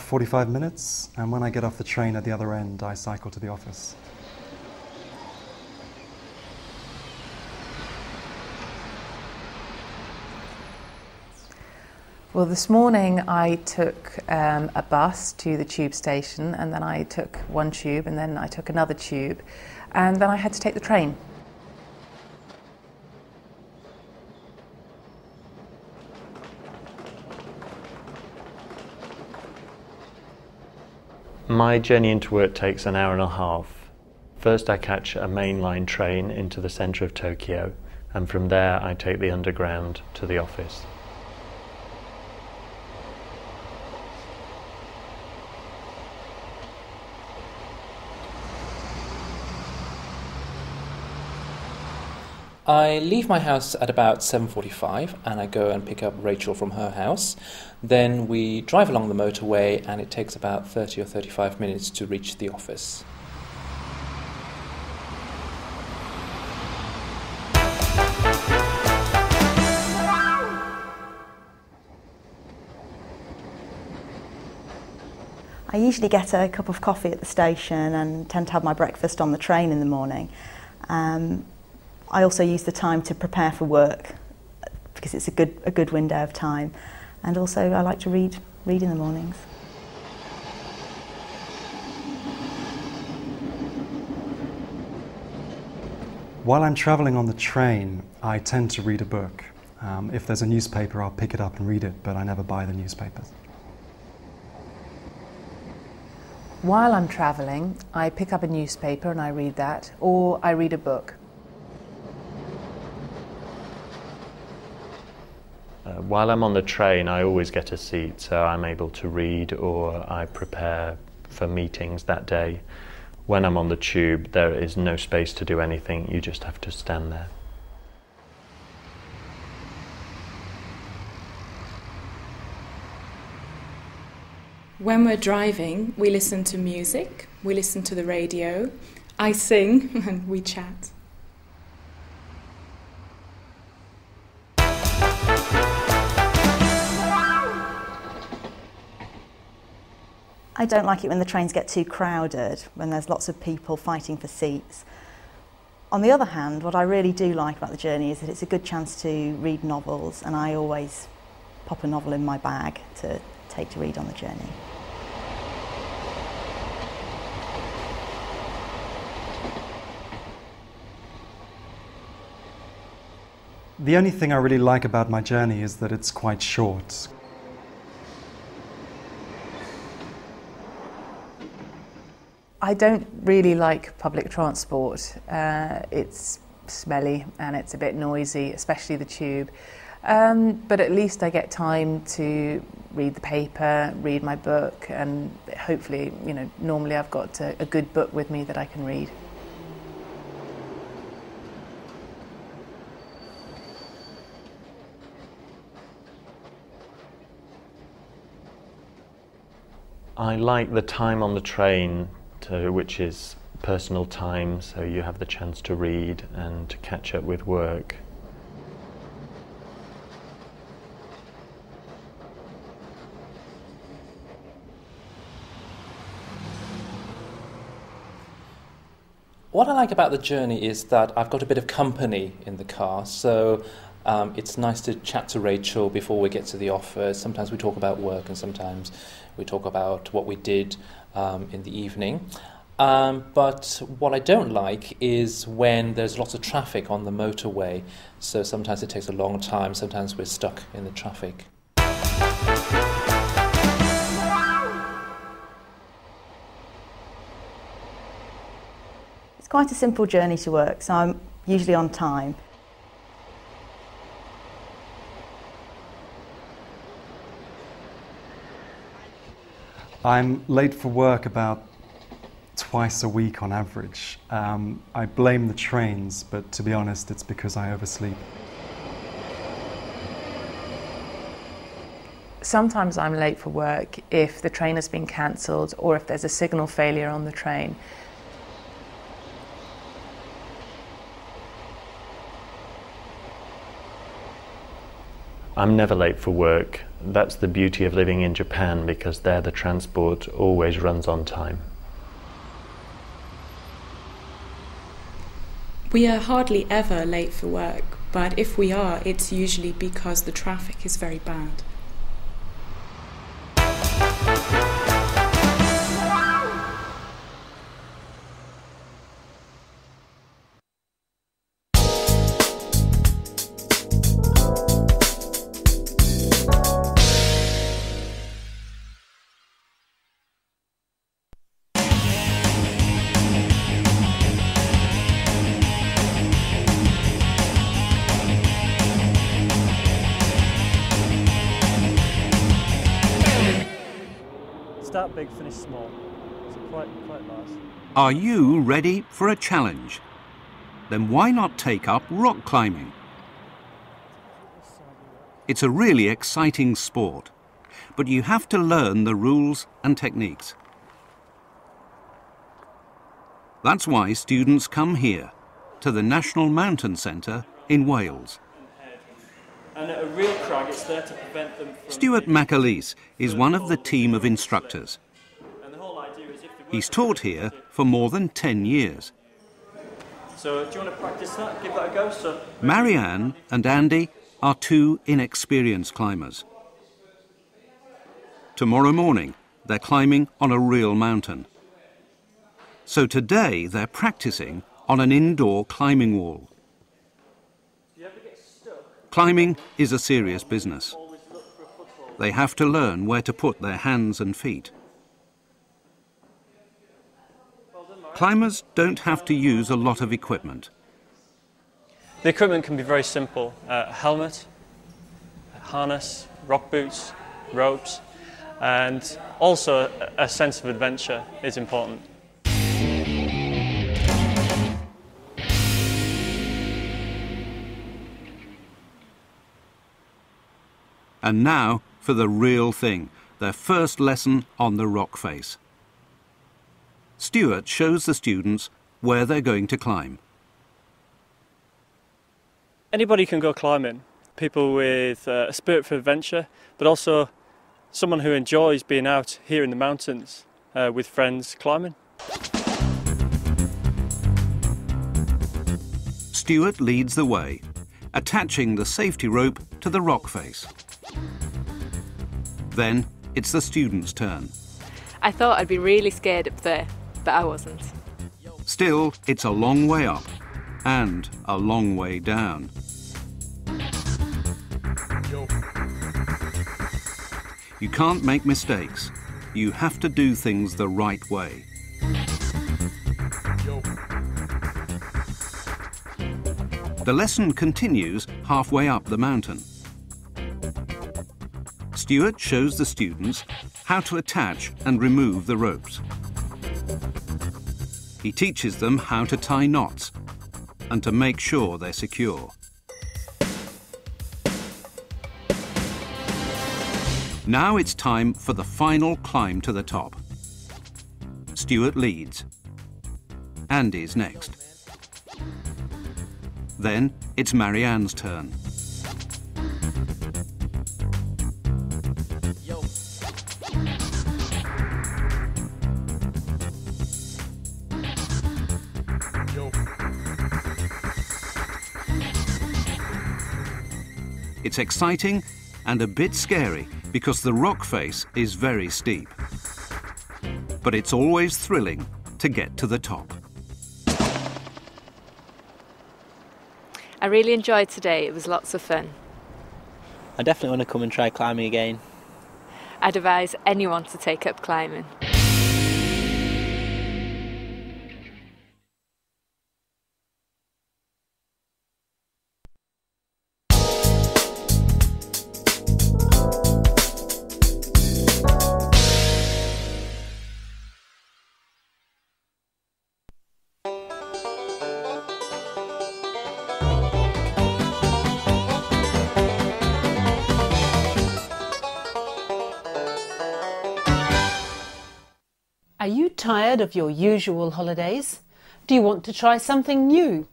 45 minutes, and when I get off the train at the other end, I cycle to the office. Well, this morning I took a bus to the tube station, and then I took one tube, and then I took another tube, and then I had to take the train. My journey into work takes an hour and a half. First I catch a mainline train into the centre of Tokyo, and from there I take the underground to the office. I leave my house at about 7:45 and I go and pick up Rachel from her house. Then we drive along the motorway and it takes about 30 or 35 minutes to reach the office. I usually get a cup of coffee at the station and tend to have my breakfast on the train in the morning. I also use the time to prepare for work because it's a good window of time, and also I like to read in the mornings. While I'm travelling on the train, I tend to read a book. If there's a newspaper, I'll pick it up and read it, but I never buy the newspapers. While I'm travelling, I pick up a newspaper and I read that, or I read a book. While I'm on the train, I always get a seat, so I'm able to read or I prepare for meetings that day. When I'm on the tube, there is no space to do anything, you just have to stand there. When we're driving, we listen to music, we listen to the radio, I sing and we chat. I don't like it when the trains get too crowded, when there's lots of people fighting for seats. On the other hand, what I really do like about the journey is that it's a good chance to read novels, and I always pop a novel in my bag to take to read on the journey. The only thing I really like about my journey is that it's quite short. I don't really like public transport. It's smelly and it's a bit noisy, especially the tube. But at least I get time to read the paper, read my book, and hopefully, normally I've got a good book with me that I can read. I like the time on the train, which is personal time, so you have the chance to read and to catch up with work. What I like about the journey is that I've got a bit of company in the car, so it's nice to chat to Rachel before we get to the office. Sometimes we talk about work and sometimes we talk about what we did in the evening. But what I don't like is when there's lots of traffic on the motorway. So sometimes it takes a long time, sometimes we're stuck in the traffic. It's quite a simple journey to work, so I'm usually on time. I'm late for work about twice a week on average. I blame the trains, but to be honest, it's because I oversleep. Sometimes I'm late for work if the train has been cancelled or if there's a signal failure on the train. I'm never late for work. That's the beauty of living in Japan, because there the transport always runs on time. We are hardly ever late for work, but if we are, it's usually because the traffic is very bad. Start big, finish small. So quite nice. Are you ready for a challenge? Then why not take up rock climbing? It's a really exciting sport, but you have to learn the rules and techniques. That's why students come here, to the National Mountain Centre in Wales. And at a real crag, it's there to prevent them from... Stuart McAleese is one of the team of instructors. And the whole idea is if they He's taught here for more than 10 years. So do you want to practice that? Give that a go, so... Marianne and Andy are two inexperienced climbers. Tomorrow morning, they're climbing on a real mountain. So today, they're practicing on an indoor climbing wall. Climbing is a serious business. They have to learn where to put their hands and feet. Climbers don't have to use a lot of equipment. The equipment can be very simple. Helmet, harness, rock boots, ropes, and also a sense of adventure is important. And now for the real thing, their first lesson on the rock face. Stuart shows the students where they're going to climb. Anybody can go climbing. People with a spirit for adventure, but also someone who enjoys being out here in the mountains with friends climbing. Stuart leads the way, attaching the safety rope to the rock face. Then it's the students' turn. I thought I'd be really scared up there, but I wasn't. Still, it's a long way up and a long way down. You can't make mistakes. You have to do things the right way. The lesson continues halfway up the mountain. Stuart shows the students how to attach and remove the ropes. He teaches them how to tie knots and to make sure they're secure. Now it's time for the final climb to the top. Stuart leads. Andy's next. Then it's Marianne's turn. It's exciting and a bit scary because the rock face is very steep. But it's always thrilling to get to the top. I really enjoyed today. It was lots of fun. I definitely want to come and try climbing again. I'd advise anyone to take up climbing. Are you tired of your usual holidays? Do you want to try something new?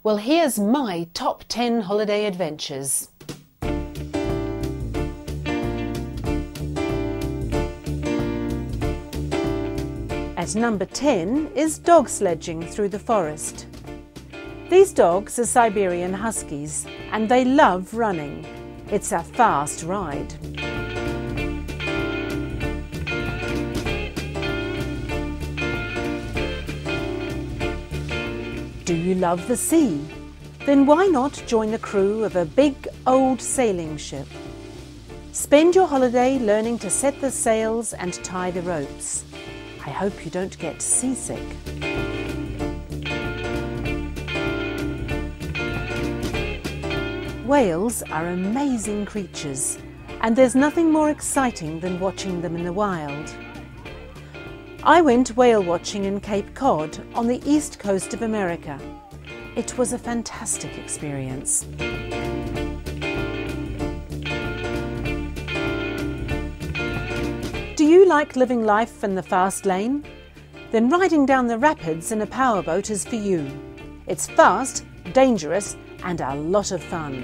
Well, here's my top 10 holiday adventures. At number 10 is dog sledging through the forest. These dogs are Siberian Huskies and they love running. It's a fast ride. Do you love the sea? Then why not join the crew of a big old sailing ship? Spend your holiday learning to set the sails and tie the ropes. I hope you don't get seasick. Whales are amazing creatures, and there's nothing more exciting than watching them in the wild. I went whale watching in Cape Cod on the east coast of America. It was a fantastic experience. Do you like living life in the fast lane? Then riding down the rapids in a powerboat is for you. It's fast, dangerous, and a lot of fun.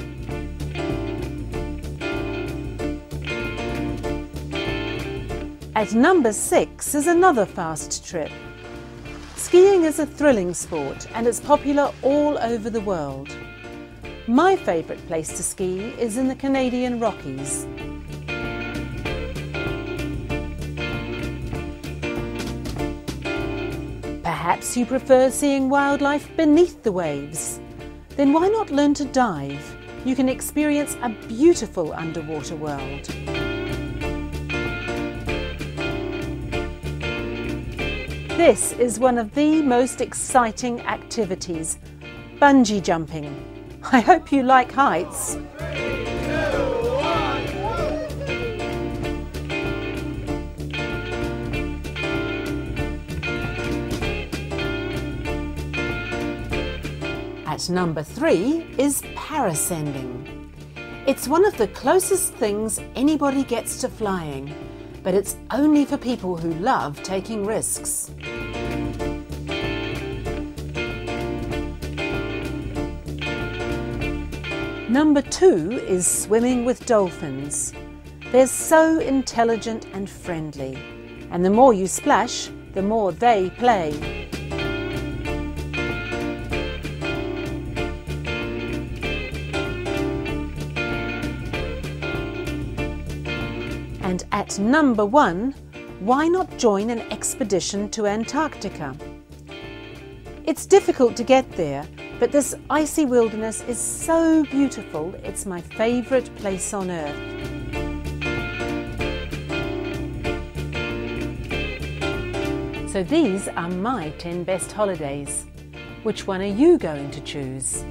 At number 6 is another fast trip. Skiing is a thrilling sport and it's popular all over the world. My favourite place to ski is in the Canadian Rockies. Perhaps you prefer seeing wildlife beneath the waves. Then why not learn to dive? You can experience a beautiful underwater world. This is one of the most exciting activities, bungee jumping. I hope you like heights. At number 3 is parascending. It's one of the closest things anybody gets to flying, but it's only for people who love taking risks. Number 2 is swimming with dolphins. They're so intelligent and friendly, and the more you splash, the more they play. And at number 1, why not join an expedition to Antarctica? It's difficult to get there, but this icy wilderness is so beautiful, it's my favourite place on earth. So these are my 10 best holidays. Which one are you going to choose?